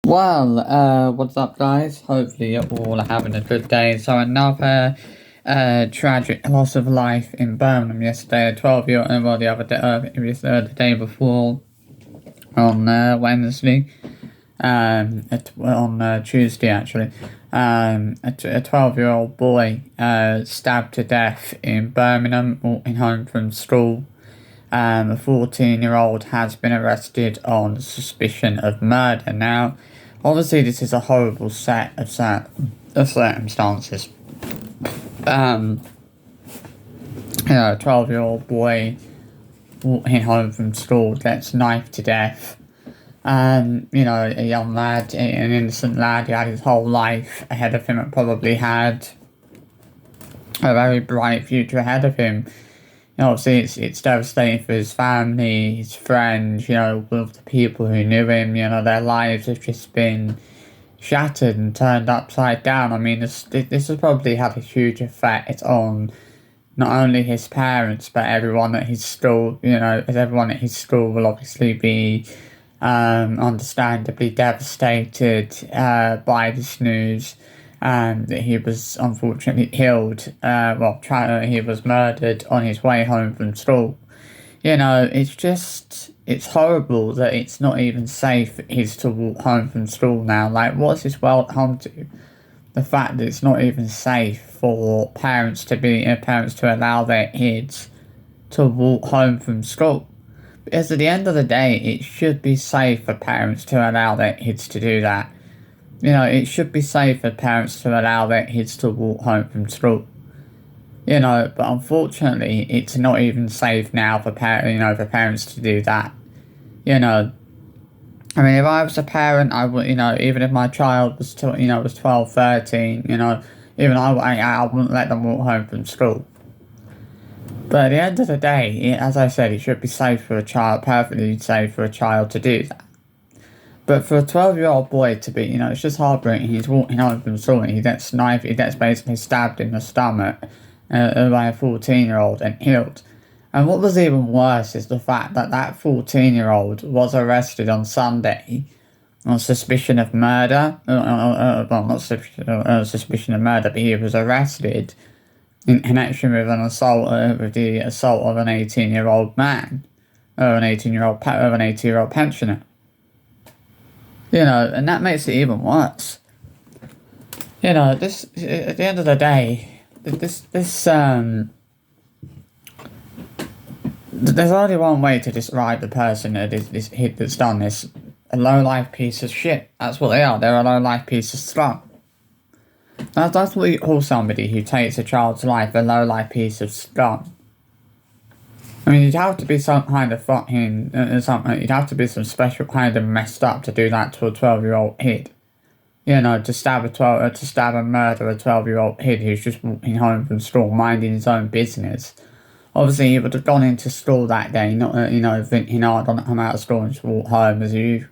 What's up, guys? Hopefully, you're all having a good day. So, another tragic loss of life in Birmingham yesterday. A 12-year-old, well, the other day, it was the day before on Wednesday, on Tuesday actually. A 12-year-old boy stabbed to death in Birmingham, walking home from school. A 14-year-old has been arrested on suspicion of murder. Now, obviously, this is a horrible set of circumstances. Um, a 12-year-old boy walking home from school gets knifed to death. A young lad, an innocent lad who had his whole life ahead of him and probably had a very bright future ahead of him. Obviously, it's devastating for his family, his friends, with the people who knew him. Their lives have just been shattered and turned upside down. I mean, this has probably had a huge effect on not only his parents, but everyone at his school. As everyone at his school will obviously be understandably devastated by this news. That he was unfortunately killed. He was murdered on his way home from school. It's horrible that it's not even safe for kids to walk home from school now. Like, what's this world come to? The fact that it's not even safe for parents to allow their kids to walk home from school. Because at the end of the day, it should be safe for parents to allow their kids to do that. It should be safe for parents to allow their kids to walk home from school. But unfortunately, it's not even safe now for parents to do that. I mean, if I was a parent, I would, even if my child was, was 12, 13, even I wouldn't let them walk home from school. But at the end of the day, as I said, it should be safe for a child, perfectly safe for a child to do that. But for a 12-year-old boy to be, it's just heartbreaking. He's walking home from school and he gets knifed, he gets basically stabbed in the stomach by a 14-year-old and killed. And what was even worse is the fact that that 14-year-old was arrested on Sunday on suspicion of murder. Not suspicion of murder, but he was arrested in connection with the assault of an 18-year-old man, or an 18-year-old pensioner. And that makes it even worse. This, at the end of the day, there's only one way to describe the person that's done this. A low-life piece of shit. That's what they are. They're a low-life piece of scum. That's what you call somebody who takes a child's life, a low-life piece of scum. I mean, you'd have to be some kind of fucking you'd have to be some special kind of messed up to do that to a 12-year-old kid. To stab and murder a 12-year-old kid who's just walking home from school, minding his own business. Obviously, he would have gone into school that day, not thinking, I'm gonna come out of school and just walk home as usual.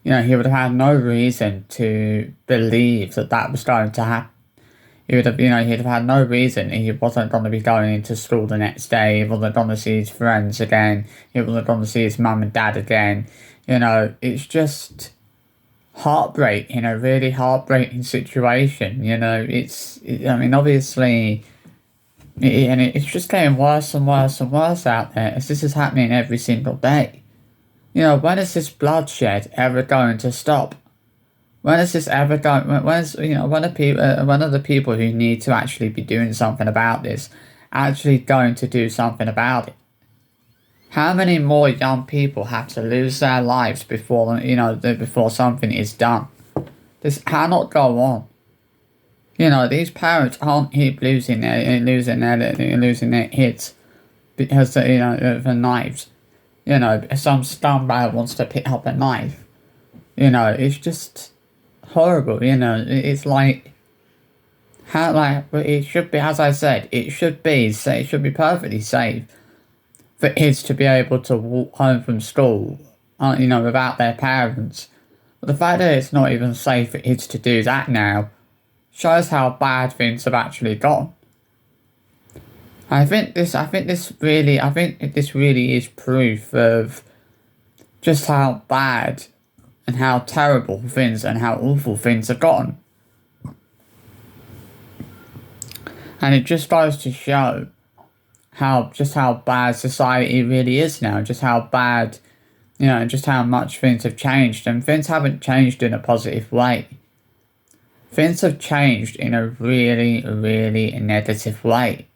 He would have had no reason to believe that was going to happen. He'd have had no reason. He wasn't going to be going into school the next day. He wasn't going to see his friends again. He wasn't going to see his mum and dad again. It's just heartbreaking, a really heartbreaking situation. Obviously, it's just getting worse and worse and worse out there as this is happening every single day. When is this bloodshed ever going to stop? When is this ever going? When are the people who need to actually be doing something about this actually going to do something about it? How many more young people have to lose their lives before something is done? This cannot go on. These parents can't keep losing their kids because the knives. Some scumbag wants to pick up a knife. It's just horrible. It's like it should be, as I said, it should be perfectly safe for kids to be able to walk home from school, without their parents. But the fact that it's not even safe for kids to do that now shows how bad things have actually gone. I think this really is proof of just how bad and how terrible things and how awful things have gotten. And it just goes to show how bad society really is now, just how bad, just how much things have changed. And things haven't changed in a positive way. Things have changed in a really, really negative way.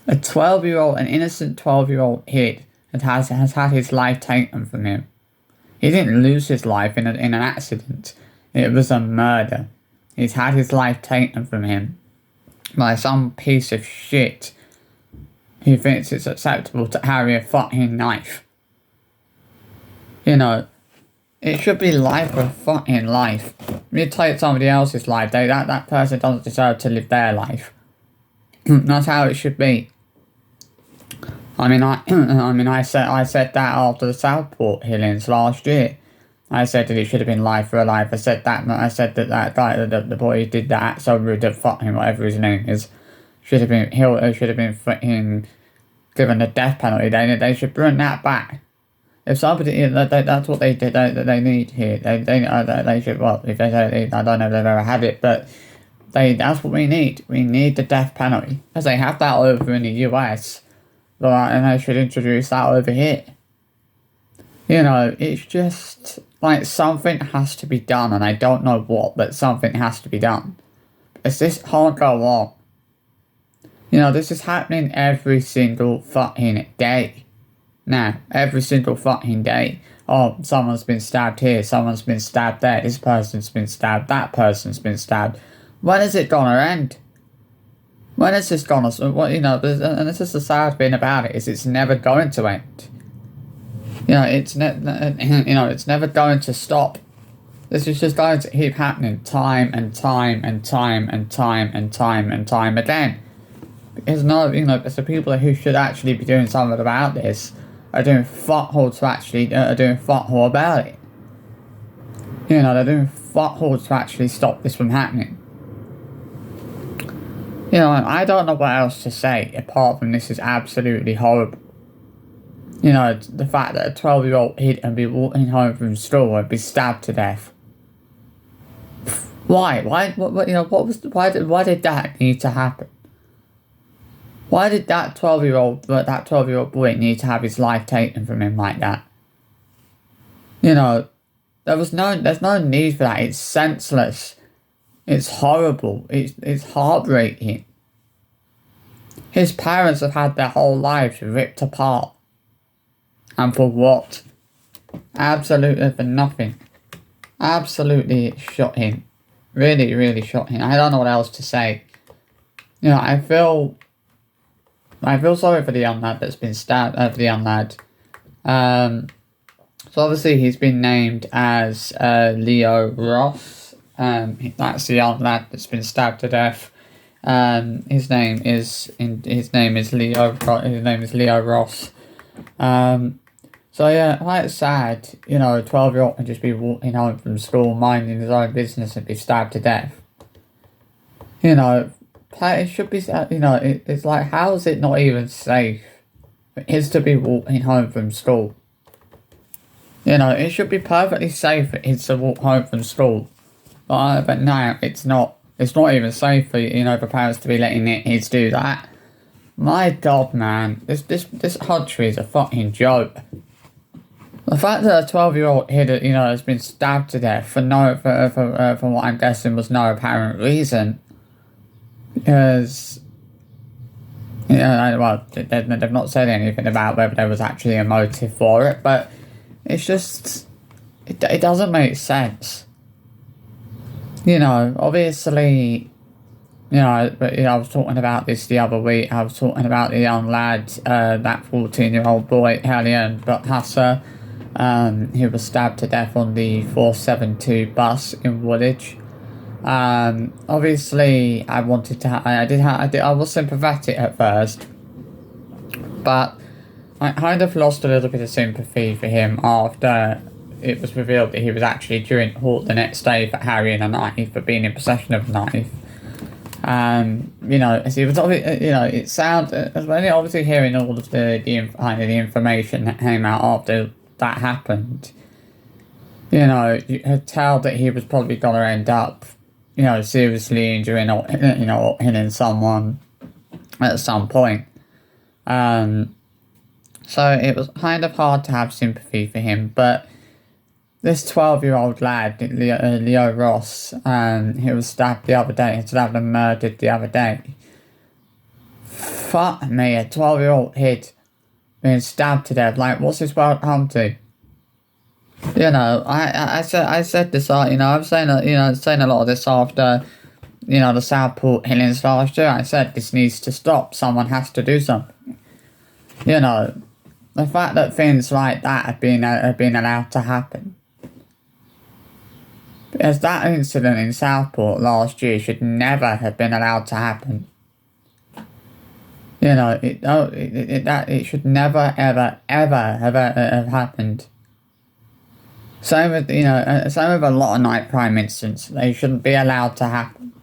An innocent 12-year-old kid has had his life taken from him. He didn't lose his life in an accident. It was a murder. He's had his life taken from him by some piece of shit who thinks it's acceptable to carry a fucking knife. It should be life or fucking life. If you take somebody else's life, that person doesn't deserve to live their life. That's how it should be. I said that after the Southport killings last year. I said that it should have been life for a life. I said that guy, the boy who did that, so rude, fucking whatever his name is, should have been freaking given the death penalty. They should bring that back. If somebody, that's what they did. They need here. They should. Well, if they don't, I don't know if they've ever had it, but that's what we need. We need the death penalty, as they have that over in the US. And they should introduce that over here. It's just like something has to be done, and I don't know what, but something has to be done. Because this can't go on. This is happening every single fucking day. Now, every single fucking day. Oh, someone's been stabbed here, someone's been stabbed there, this person's been stabbed, that person's been stabbed. When is it gonna end? When is this gonna, and this is the sad thing about it, is it's never going to end. It's never going to stop. This is just going to keep happening time and time and time and time and time and time again. Because it's the people who should actually be doing something about this are doing fuck all about it. They're doing fuck all to actually stop this from happening. I don't know what else to say apart from this is absolutely horrible. The fact that a 12-year-old kid can be walking home from school and be stabbed to death. Why? Why did that need to happen? Why did that 12-year-old boy need to have his life taken from him like that? There's no need for that. It's senseless. It's horrible. It's heartbreaking. His parents have had their whole lives ripped apart. And for what? Absolutely for nothing. Absolutely shocking. Really, really shocking. I don't know what else to say. I feel sorry for the young lad that's been stabbed. For the young lad. So obviously he's been named as Leo Ross. That's the young lad that's been stabbed to death. His name is Leo Ross. So yeah, quite sad. A 12-year-old can just be walking home from school, minding his own business, and be stabbed to death. It should be. It's like, how is it not even safe for kids to be walking home from school? It should be perfectly safe for kids to walk home from school, but now it's not. It's not even safe for for parents to be letting their kids do that. My God, man, this country is a fucking joke. The fact that a 12-year-old kid, has been stabbed to death for what I'm guessing was no apparent reason, because they've not said anything about whether there was actually a motive for it, but it's just it doesn't make sense. Obviously. I was talking about this the other week. I was talking about the young lad, that 14-year-old boy, Hellion Husser, who was stabbed to death on the 472 bus in Woolwich. Obviously, I was sympathetic at first, but I kind of lost a little bit of sympathy for him after it was revealed that he was actually due in court the next day for carrying a knife, for being in possession of a knife. As he was, it sounds, obviously hearing all of the information that came out after that happened, You know, you could tell that he was probably going to end up, you know, seriously injuring or, you know, or hitting someone at some point. Um, so it was kind of hard to have sympathy for him, but this 12-year-old lad, Leo Ross, he was stabbed the other day, stabbed and murdered the other day. Fuck me, a 12-year-old kid being stabbed to death. Like, what's this world come to? You know, I said this, you know, I'm saying, saying a lot of this after, you know, the Southport killings last year. I said this needs to stop. Someone has to do something. You know, the fact that things like that have been allowed to happen. Because that incident in Southport last year should never have been allowed to happen. You know, it should never, ever, ever have happened. Same with, you know, same with a lot of night crime incidents. They shouldn't be allowed to happen.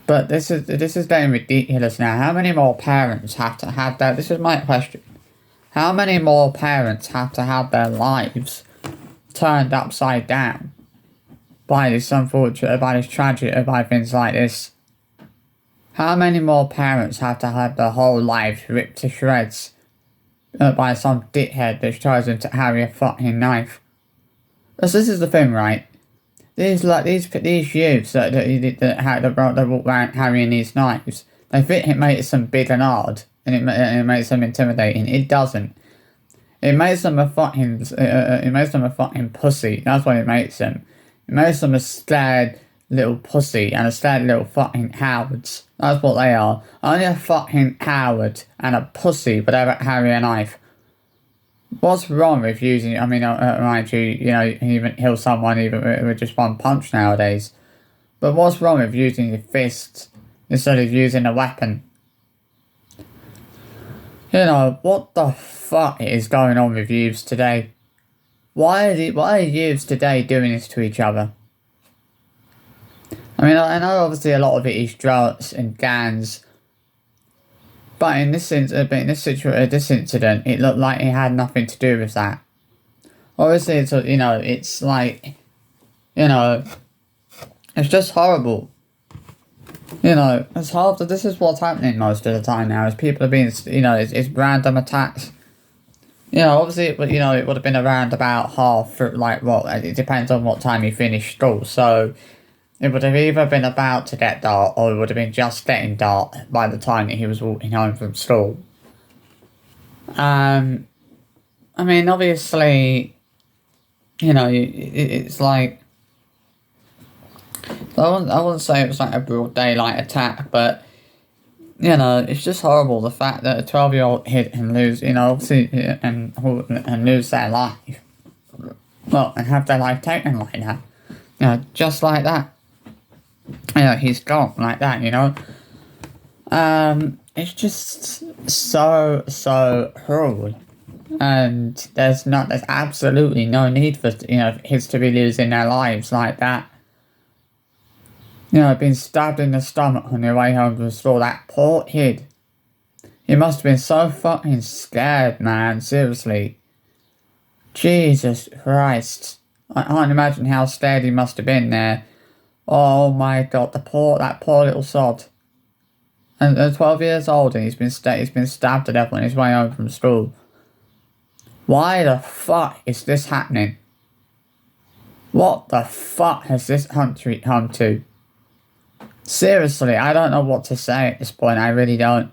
But this is getting ridiculous now. How many more parents have to have that? This is my question. How many more parents have to have their lives turned upside down by this unfortunate, by this tragedy, by things like this? How many more parents have to have their whole life ripped to shreds by some dickhead that's chosen to carry a fucking knife? Because this is the thing, right? These youths that walk around carrying these knives, they think it makes them big and hard, and it makes them intimidating. It doesn't. It makes them a fucking pussy. That's what it makes them. It makes them a scared little pussy and a scared little fucking cowards. That's what they are. Only a fucking coward and a pussy would ever carry a knife. What's wrong with using, I mean, mind you, you know, you can even kill someone even with just one punch nowadays. But what's wrong with using your fists instead of using a weapon? You know, what the fuck is going on with youths today? Why are youths today doing this to each other? I mean, I know obviously a lot of it is drugs and gangs. But in this incident, it looked like it had nothing to do with that. Obviously, it's like, it's just horrible. It's horrible. This is what's happening most of the time now. Is people are being, it's random attacks. Obviously, it would have been around about half. It depends on what time you finish school. So it would have either been about to get dark or it would have been just getting dark by the time that he was walking home from school. I mean, obviously, it's like, I wouldn't say it was like a broad daylight attack, but, it's just horrible the fact that a 12-year-old kid can lose, obviously, and lose their life. Well, and have their life taken like that. Just like that. He's gone like that, It's just so cruel. And there's absolutely no need for, kids to be losing their lives like that. Being stabbed in the stomach on their way home from school, that poor kid. He must have been so fucking scared, man, seriously. Jesus Christ. I can't imagine how scared he must have been there. Oh my god, that poor little sod. And 12 years old and he's been stabbed to death on his way home from school. Why the fuck is this happening? What the fuck has this country come to? Seriously, I don't know what to say at this point, I really don't.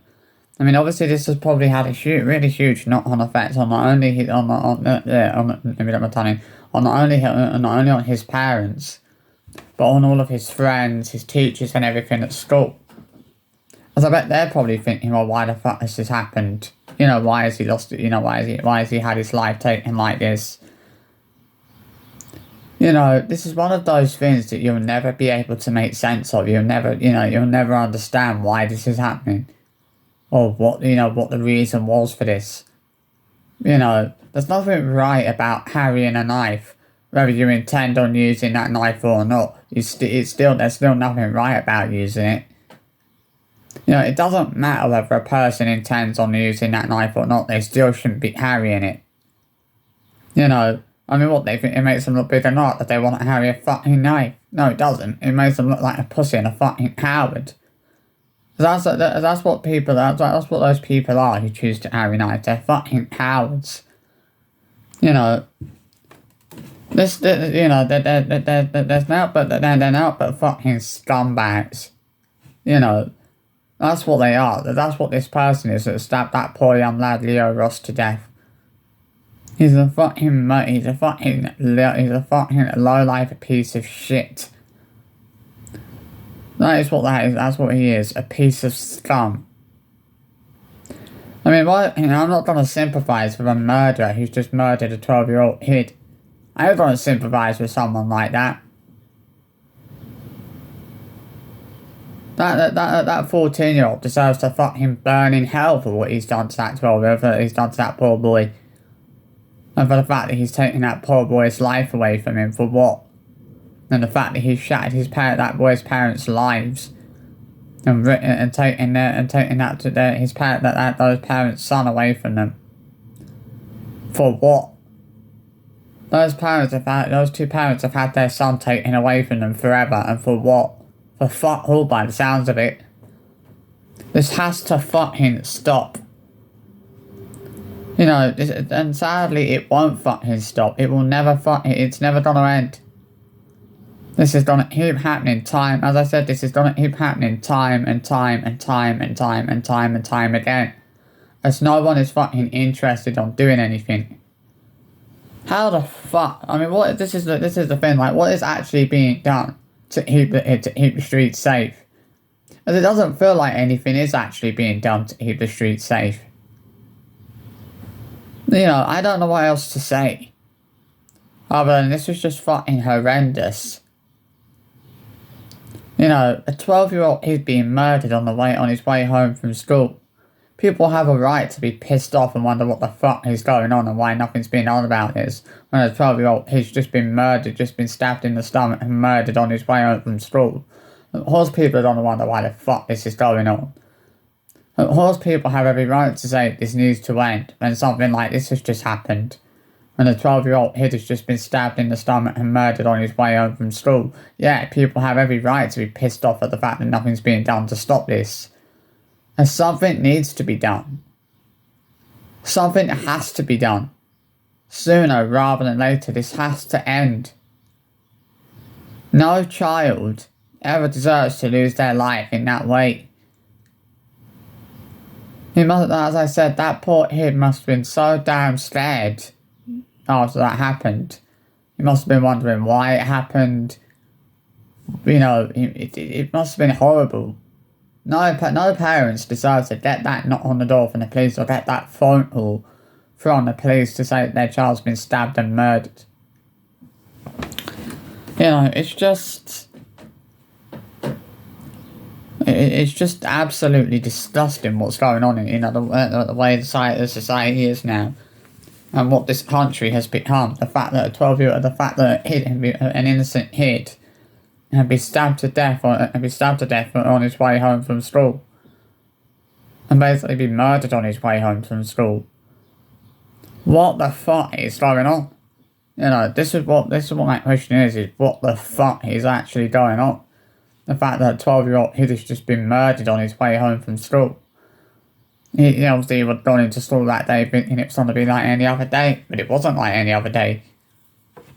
I mean, obviously this has probably had a really huge knock-on effect on not only on his parents, but on all of his friends, his teachers and everything at school. As I bet they're probably thinking, well, why the fuck has this happened? Why has he lost it? Why has he had his life taken like this? This is one of those things that you'll never be able to make sense of. You'll never understand why this is happening. Or what the reason was for this. There's nothing right about carrying a knife. Whether you intend on using that knife or not, there's still nothing right about using it. It doesn't matter whether a person intends on using that knife or not, they still shouldn't be carrying it. I mean, what, they think it makes them look big or not, that they want to Harry a fucking knife? No, it doesn't. It makes them look like a pussy and a fucking coward. That's what people, that's what those people are who choose to Harry knife. They're fucking cowards. You know, you know, they're not but fucking scumbags. You know, that's what they are. That's what this person is that stabbed that poor young lad Leo Ross to death. He's a fucking low-life piece of shit. That is what that is. That's what he is. A piece of scum. I mean, I'm not gonna sympathise with a murderer who's just murdered a 12-year-old kid. I don't gonna sympathise with someone like that. That 14-year-old deserves to fucking burn in hell for what he's done to that 12-year-old, for what he's done to that poor boy. And for the fact that he's taken that poor boy's life away from him, for what? And the fact that he's shattered that boy's parents' lives, and taking those parents' son away from them. For what? Those two parents have had their son taken away from them forever, and for what? For fuck all, by the sounds of it. This has to fucking stop. You know, and sadly it won't fucking stop. It will never it's never gonna end. This is gonna keep happening time, as I said, this is gonna keep happening time and time again. As no one is fucking interested on doing anything. How the fuck, I mean, this is the thing, like, what is actually being done to keep the streets safe? As it doesn't feel like anything is actually being done to keep the streets safe. You know, I don't know what else to say. Other than this was just fucking horrendous. You know, a 12-year-old kid being murdered on his way home from school. People have a right to be pissed off and wonder what the fuck is going on and why nothing's being on about this. When a 12-year-old kid's just been murdered, just been stabbed in the stomach and murdered on his way home from school. Of course people are gonna wonder why the fuck this is going on. Of course people have every right to say this needs to end when something like this has just happened. When a 12-year-old kid has just been stabbed in the stomach and murdered on his way home from school. Yeah, people have every right to be pissed off at the fact that nothing's being done to stop this. And something needs to be done. Something has to be done. Sooner rather than later, this has to end. No child ever deserves to lose their life in that way. As I said, that poor kid must have been so damn scared after that happened. He must have been wondering why it happened. You know, it must have been horrible. No parents deserve to get that knock on the door from the police or get that phone call from the police to say that their child's been stabbed and murdered. You know, it's just absolutely disgusting what's going on in the way the society is now, and what this country has become. The fact that an innocent kid and be stabbed to death on his way home from school, and basically be murdered on his way home from school. What the fuck is going on? You know, this is what my question is what the fuck is actually going on? The fact that a 12-year-old kid has just been murdered on his way home from school. He obviously was gone into school that day thinking it was going to be like any other day, but it wasn't like any other day.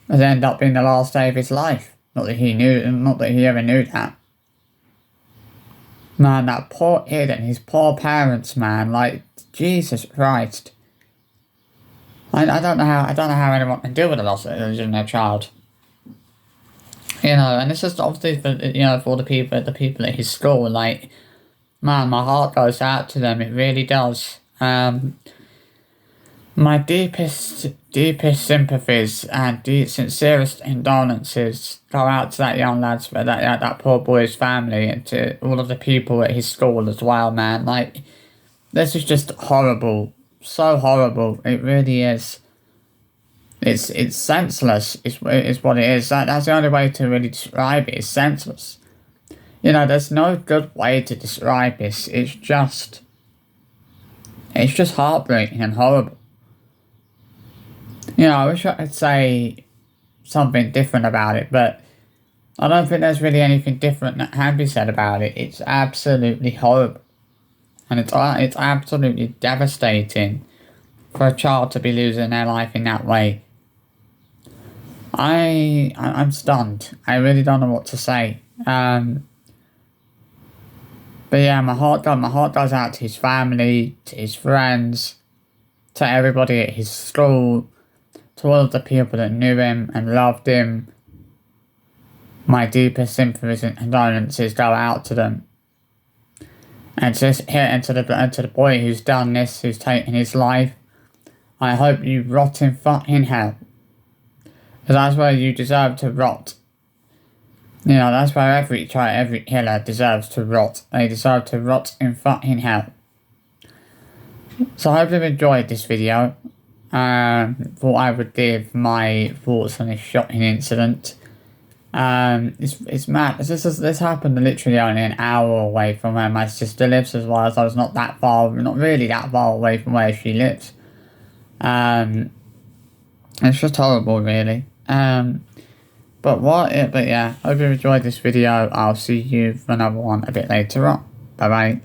It ended up being the last day of his life. Not that he ever knew that. Man, that poor kid and his poor parents, man, like, Jesus Christ. I don't know how anyone can deal with the loss of their child. You know, and this is obviously for the people at his school, like, man, my heart goes out to them, it really does. My deepest sympathies and sincerest condolences go out to that young lad's, that poor boy's family, and to all of the people at his school as well, man. Like, this is just horrible, so horrible, it really is. It's senseless, is what it is. That's the only way to really describe it, is senseless. You know, there's no good way to describe this. It's just heartbreaking and horrible. I wish I could say something different about it, but I don't think there's really anything different that can be said about it. It's absolutely horrible. And it's absolutely devastating for a child to be losing their life in that way. I'm stunned. I really don't know what to say. But yeah, my heart goes out to his family, to his friends, to everybody at his school, to all of the people that knew him and loved him. My deepest sympathies and condolences go out to them. And to the boy who's done this, who's taken his life, I hope you rot in fucking hell. Because that's where you deserve to rot. That's where every killer deserves to rot. They deserve to rot in fucking hell. So I hope you've enjoyed this video. Thought I would give my thoughts on this shocking incident. It's mad. This happened literally only an hour away from where my sister lives, as well as I was not really that far away from where she lives. It's just horrible, really. But yeah, hope you enjoyed this video. I'll see you for another one a bit later on. Bye bye.